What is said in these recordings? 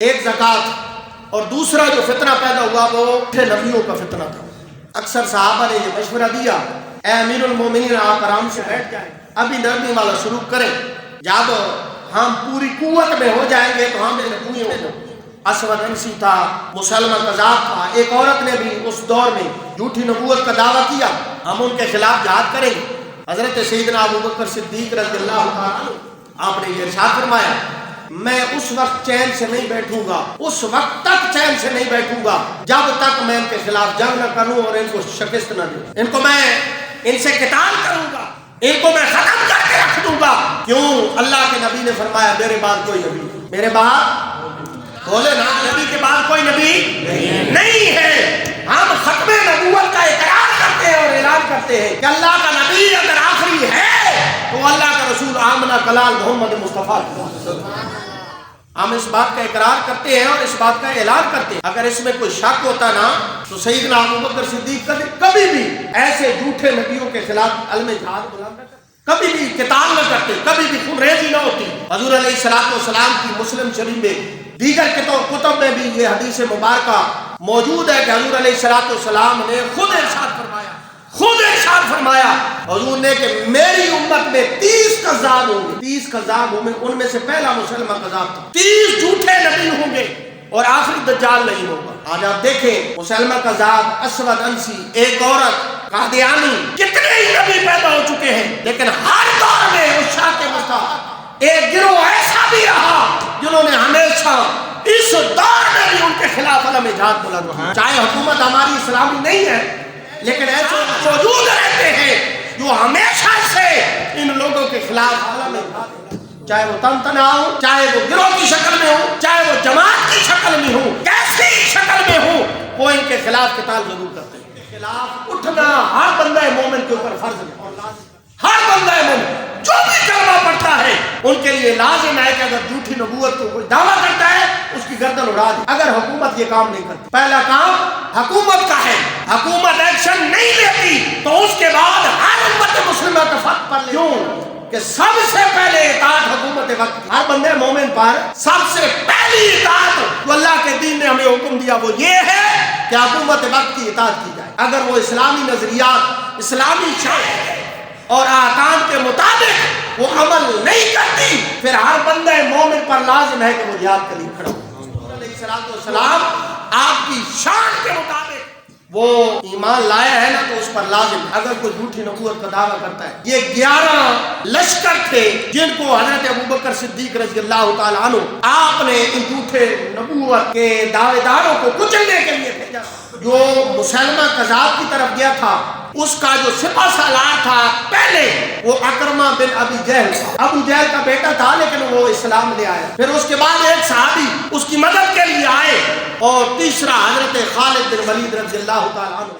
ایک زکوٰۃ اور دوسرا جو فتنہ پیدا ہوا وہ نبیوں کا فتنہ تھا۔ اکثر صحابہ نے یہ مشورہ دیا، اے امیر المومنین آپ آرام سے بیٹھ جائیں، ابھی نرمی والا سلوک کریں، جب ہم پوری قوت میں ہو جائیں گے تو ہم پوری ہو۔ اسود انسی تھا، مسلمہ کذاب تھا، ایک عورت نے بھی اس دور میں جھوٹی نبوت کا دعویٰ کیا، ہم ان کے خلاف جہاد کریں گے۔ حضرت سیدنا ابوبکر صدیق رضی اللہ عنہ آپ نے یہ ارشاد فرمایا، میں اس وقت چین سے نہیں بیٹھوں گا، اس وقت تک چین سے نہیں بیٹھوں گا جب تک میں ان کے خلاف جنگ نہ کروں اور ان کو شکست نہ دوں، ان کو میں ان سے قتال کروں گا، ان کو میں ختم کر کے رکھ دوں گا۔ کیوں؟ اللہ کے نبی نے فرمایا میرے بعد کوئی نبی، میرے بعد بولے نا، نبی کے بعد کوئی نبی نہیں ہے۔ ہم ختم نبوت کا اقرار کرتے ہیں اور اعلان کرتے ہیں کہ اللہ کا نبی اگر آخری ہے تو اللہ کا رسول آمنہ کلال محمد مصطفیٰ، ہم اس بات کا اقرار کرتے ہیں اور اس بات کا اعلان کرتے ہیں۔ اگر اس میں کوئی شک ہوتا نا تو سیدنا ابوبکر صدیق کبھی بھی ایسے جھوٹے نبیوں کے خلاف علم جہاد بلند نہ کرتے، کبھی بھی قتال نہ کرتے، کبھی بھی خون ریزی نہ ہوتی۔ حضور علیہ السلام کی مسلم شریف میں دیگر کتب میں بھی یہ حدیث مبارکہ موجود ہے کہ حضور علیہ السلام نے خود ارشاد فرمایا حضور نے کہ میری امت میں 30 کذاب ہوں گے، 30 کذاب ہوں گے، ان میں سے پہلا مسلمہ کذاب تھا، 30 جھوٹے نبی ہوں گے اور آخری دجال نہیں ہوگا۔ آج آپ دیکھیں مسلمہ کذاب، اسود انسی، ایک عورت، قادیانی، کتنے ہی نبی پیدا ہو چکے ہیں، لیکن ہر دور میں عشاق مصطفیٰ ایک گروہ ایسا بھی رہا جنہوں نے ہمیشہ اس دور میں بھی ان کے خلاف علم جہاد بلند کیا۔ چاہے حکومت ہماری اسلامی نہیں ہے لیکن ایسے موجود رہتے ہیں جو ہمیشہ سے ان لوگوں کے خلاف علم جہاد، چاہے وہ تنتنا ہو، چاہے وہ گروہ کی شکل میں ہو، چاہے وہ جماعت کی شکل میں ہو، کیسی شکل میں ہو، وہ ان کے خلاف قتال ضرور کرتے ہیں۔ خلاف اٹھنا ہر بندہ مومن کے اوپر فرض ہے اور لازم، ہر بندہ مومن جو بھی کلمہ پڑھتا ہے ان کے لیے لازم ہے کہ اگر جھوٹی نبوت کو کوئی دعویٰ کرتا ہے اس کی گردن اڑا دے۔ اگر حکومت یہ کام نہیں کرتی، پہلا کام حکومت کا ہے، حکومت ایکشن نہیں لیتی تو اس کے بعد ہر امت مسلمہ اتفاق پر کیوں کہ سب سے پہلے اطاعت حکومت وقت، ہر بندے مومن پر سب سے پہلی اطاعت جو اللہ کے دین نے ہمیں حکم دیا وہ یہ ہے کہ حکومت وقت کی اطاعت کی جائے۔ اگر وہ اسلامی نظریات، اسلامی شرع اور احکام کے مطابق وہ عمل نہیں کرتی پھر ہر بندہ مومن پر لازم ہے کہ وہ جہاد کے لیے کھڑا ہو۔ علیہ السلام آپ کی شان کے مطابق وہ ایمان لایا ہے نا تو اس پر لازم ہے۔ اگر کوئی جھوٹی نبوت کا دعویٰ کرتا ہے، یہ 11 لشکر تھے جن کو حضرت ابوبکر صدیق رضی اللہ تعالیٰ عنہ آپ نے ان جھوٹے نبوت کے دعوے داروں کو کچلنے کے لیے بھیجا۔ جو مسلمہ کذاب کی طرف گیا تھا اس کا جو سپہ سالار تھا پہلے وہ اکرمہ بن ابی جہل تھا، ابو جہل کا بیٹا تھا لیکن وہ اسلام لے آیا۔ پھر اس کے بعد ایک صحابی اس کی مدد کے لیے آئے اور تیسرا حضرت خالد بن ولید رضی اللہ تعالیٰ عنہ،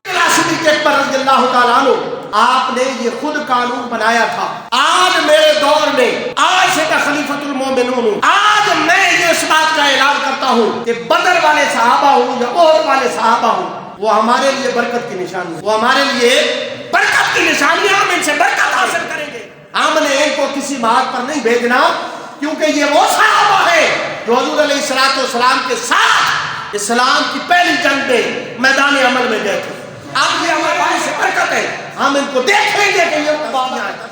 رضی اللہ تعالیٰ عنہ آپ نے یہ خود قانون بنایا تھا، آج میرے دور میں آج سے کا خلیفۃ المومنون ہوں، آج میں یہ اس بات کا اعلان کرتا ہوں کہ بدر والے صحابہ ہوں یا احد والے صحابہ ہوں وہ ہمارے لیے برکت کی نشانی ہے، وہ ہمارے لیے برکت کی نشانی ہے، ہم ان سے برکت حاصل کریں گے۔ ہم نے ان کو کسی بات پر نہیں بھیجنا کیونکہ یہ وہ صحابہ ہے جو حضور علیہ السلام کے ساتھ اسلام کی پہلی جنگ میں میدان عمل میں گئے تھے۔ اب یہ ہمارے بھائی سے برکت ہے، ہم ان کو دیکھیں گے کہ یہ تباہیاں ہیں۔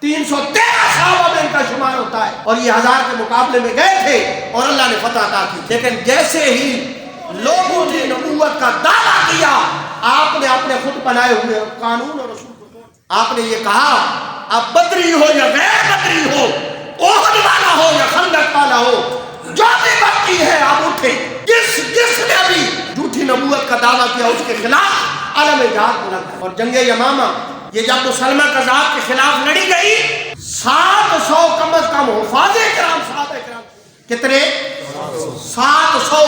313 صحابہ میں ان کا شمار ہوتا ہے اور یہ 1000 کے مقابلے میں گئے تھے اور اللہ نے فتح عطا کی۔ لیکن جیسے ہی لوگوں نے نبوت کا دعویٰ کیا آپ نے اپنے خود بنائے ہوئے قانون اور اصول کو توڑ، آپ نے یہ کہا اب بدری ہو یا غیر بدری ہو، احد والا ہو یا خندق والا ہو، جو بھی باقی ہے آپ اٹھے، جس نے بھی جھوٹی نبوت کا دعویٰ کیا اس کے خلاف علم جہاد بلند۔ اور جنگ یمامہ یہ جب مسلمہ کذاب کے خلاف لڑی گئی 700 کم از کم حفاظ کرام صحابہ کرام، کتنے؟ 700،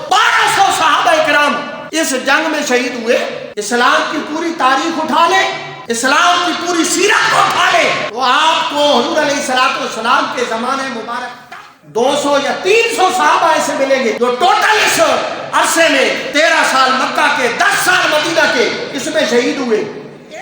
1200 صحابہ کرام اس جنگ میں شہید ہوئے۔ اسلام کی پوری تاریخ اٹھا لے، اسلام کی پوری سیرت کو اٹھا لے تو آپ کو حضور علیہ السلام کے زمانے مبارک 200 یا 300 صحابہ ایسے ملیں گے جو ٹوٹل اس عرصے میں 13 سال مکہ کے 10 سال مدینہ کے اس میں شہید ہوئے،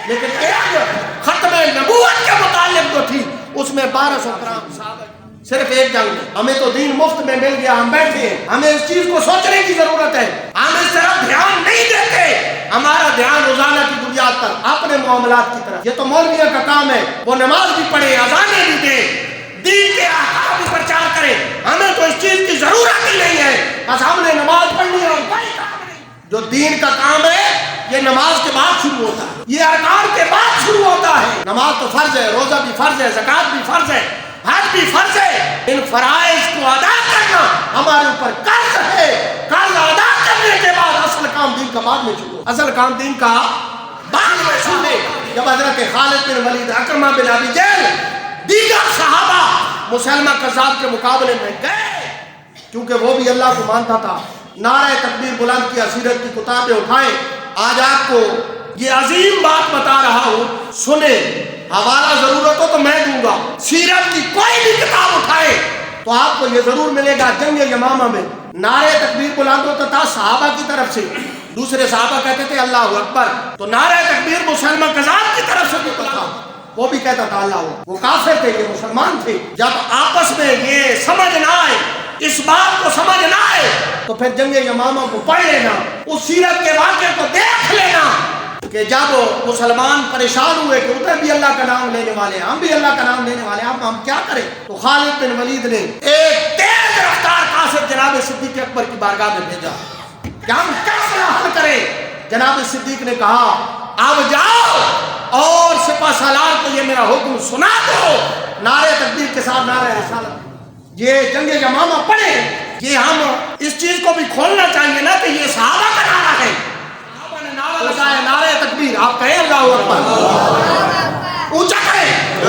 لیکن ایک ختم نبوت کے متعلق جو تھی اس میں 1200 کرام صحابہ صرف ایک جنگ میں. ہمیں تو دین مفت میں مل گیا, ہم بیٹھے ہیں, ہمیں اس چیز کو سوچنے کی ضرورت ہے. ہم اس طرح دھیان نہیں دیتے. ہمارا دھیان روزانہ کی بنیاد پر اپنے معاملات کی طرف. یہ تو مولویوں کا کام ہے, وہ نماز بھی پڑھے, اذانیں بھی دے, دین کے احکام بھی پرچار کرے. ہمیں تو اس چیز کی ضرورت ہی نہیں ہے, بس ہم نے نماز پڑھنی ہے اور کوئی کام نہیں. جو دین کا کام ہے یہ نماز کے بعد شروع ہوتا ہے, یہ ارکان کے بعد شروع ہوتا ہے. نماز تو فرض ہے, روزہ بھی فرض ہے, زکوٰۃ بھی فرض ہے, حج بھی فرض ہے. ان فرائض کو ادا کرنا ہمارے اوپر قرض ہے. قرض ادا کرنے کے بعد اصل کام دین کا بعد میں شروع, اصل کام دین کا بعد میں شروع ہے. جب حضرت خالد بن ولید, اکرمہ بن ابی جہل, دیگر صحابہ مسلمہ کذاب کے مقابلے میں گئے, کیونکہ وہ بھی اللہ کو مانتا تھا, نعرہ تکبیر بلند کیا, سیرت کی کتابیں اٹھائیں. آج آپ کو یہ عظیم بات بتا رہا ہوں, سنیں. حوالہ ضرورت ہو تو میں دوں گا. سیرت کی کوئی بھی کتاب اٹھائے تو آپ کو یہ ضرور ملے گا, جنگ یمامہ میں نعرہ تکبیر بلند ہوتا تھا صحابہ کی طرف سے, دوسرے صحابہ کہتے تھے اللہ اکبر, تو نعرہ تکبیر مسلمہ کذاب کی طرف سے ہوتا تھا, وہ بھی کہتا تھا اللہ. وہ کافر تھے, یہ مسلمان تھے. جب آپس میں یہ سمجھ نہ آئے, اس بات کو سمجھ نہ آئے, تو پھر جنگ یمامہ کو پڑھ لینا, اس سیرت کے واقعے کو دیکھ لینا کہ جب مسلمان پریشان ہوئے کہ ادھر بھی اللہ کا نام لینے والے, ہم بھی اللہ کا نام لینے والے, ہم کیا کریں. تو خالد بن ولید نے ایک تیز رفتار قاصد جناب صدیق اکبر کی بارگاہ میں بھیجا کہ ہم کیسے حل کریں. جناب صدیق نے کہا اب جاؤ اور سپہ سالار کو یہ میرا حکم سنا دو, نعرہ تکبیر کے ساتھ نعرہ رسالت, یہ جنگ یمامہ پڑھے. یہ ہم اس چیز کو بھی کھولنا چاہیے نا کہ یہ صحابہ کا نعرہ ہے. صحابہ نے نعرہ لگایا نعرہ تکبیر, آپ کہیں اللہ اکبر, اونچا کہیں.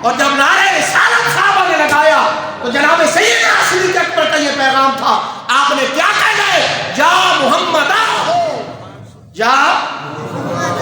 اور جب نعرہ رسالت صحابہ نے لگایا تو جناب سیدنا صدیق اکبر کا یہ پیغام تھا. آپ نے کیا کہنا ہے, یا محمد یا,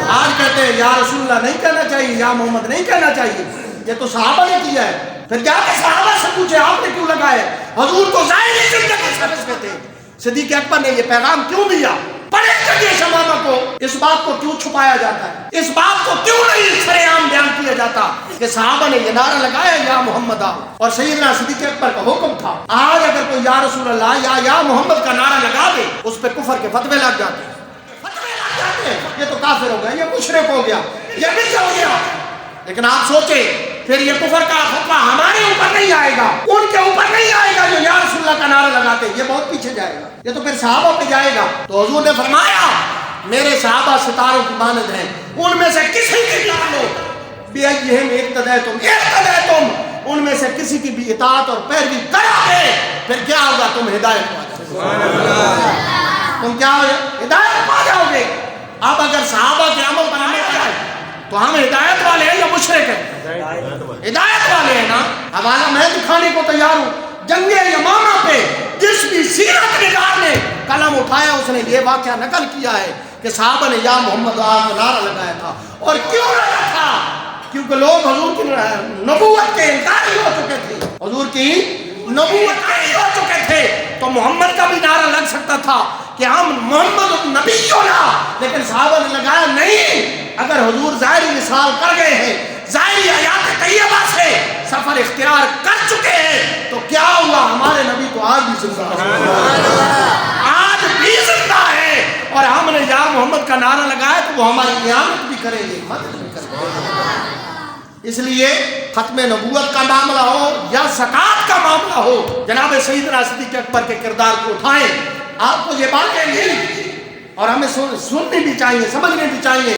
آج کہتے ہیں یا رسول اللہ نہیں کہنا چاہیے, یا محمد نہیں کہنا چاہیے. یہ تو صحابہ نے کیا ہے. پھر جا کے صحابہ سے پوچھے آپ نے کیوں لگایا, حضور تو ظاہری زندگی سرس میں تھے. صدیق اکبر نے یہ پیغام کیوں دیا, پڑھے جنگ یمامہ کو, اس بات کو کیوں چھپایا جاتا ہے, اس بات کو کیوں نہیں سرے عام بیان کیا جاتا کہ صحابہ نے یہ نعرہ لگایا یا محمد آ, اور سیدنا صدیق اکبر کا حکم تھا. آج اگر کوئی یا رسول اللہ یا محمد کا نعرہ لگا دے, اس پہ کفر کے فتوے لگ جاتے ہیں. یہ تو کافر ہو گیا, یہ مشرک ہو گیا, یہ بدعت ہو گیا. لیکن آپ سوچیں پھر یہ کفر کا فتویٰ ہمارے اوپر نہیں آئے گا, ان کے اوپر نہیں آئے گا جو یا رسول اللہ کا نعرہ لگاتے, یہ بہت پیچھے جائے گا, یہ تو پھر صحابہ پہ جائے گا. تو حضور نے فرمایا میرے صحابہ ستاروں کی مانند ہیں, ان میں سے کسی کی تم ان میں سے کسی کی بھی اطاعت اور پیروی کرو, پھر کیا ہوگا, تم ہدایت پا جاؤ گے, تم کیا ہدایت پا جاؤ گے. اب اگر صحابہ کے عمل پر عمل کیا ہے تو ہم ہدایت والے ہیں یا مشرک ہیں؟ ہدایت والے ہیں نا. حوالہ میں دکھانے کو تیار ہوں. جنگ یمامہ پہ جس بھی سیرت نگار نے قلم اٹھایا اس نے یہ واقعہ نقل کیا ہے کہ صحابہ نے یا محمد کا نعرہ لگایا تھا. اور کیوں لگا تھا, کیونکہ لوگ حضور کی نبوت کے انکاری ہو چکے تھے, حضور کی نبوت کے ہو چکے تھے. تو محمد کا بھی نعرہ لگ سکتا تھا کہ ہم محمد نبی ہونا, لیکن صحابہ نے لگایا نہیں. اگر حضور ظاہری مثال کر گئے ہیں, ظاہری حیات طیبہ سے سفر اختیار کر چکے ہیں, تو کیا ہوا, ہمارے نبی تو آج بھی زندہ ہے, آج بھی زندہ ہے. اور ہم نے یا محمد کا نعرہ لگایا تو وہ ہماری قیامت بھی کریں گے, مدد بھی کریں گے. اس لیے ختم نبوت کا معاملہ ہو یا زکوٰۃ کا معاملہ ہو, جناب سیدنا صدیق اکبر کے کردار کو اٹھائیں. آپ کو یہ باتیں نہیں, اور ہمیں سننی بھی چاہیے, سمجھنی بھی چاہیے.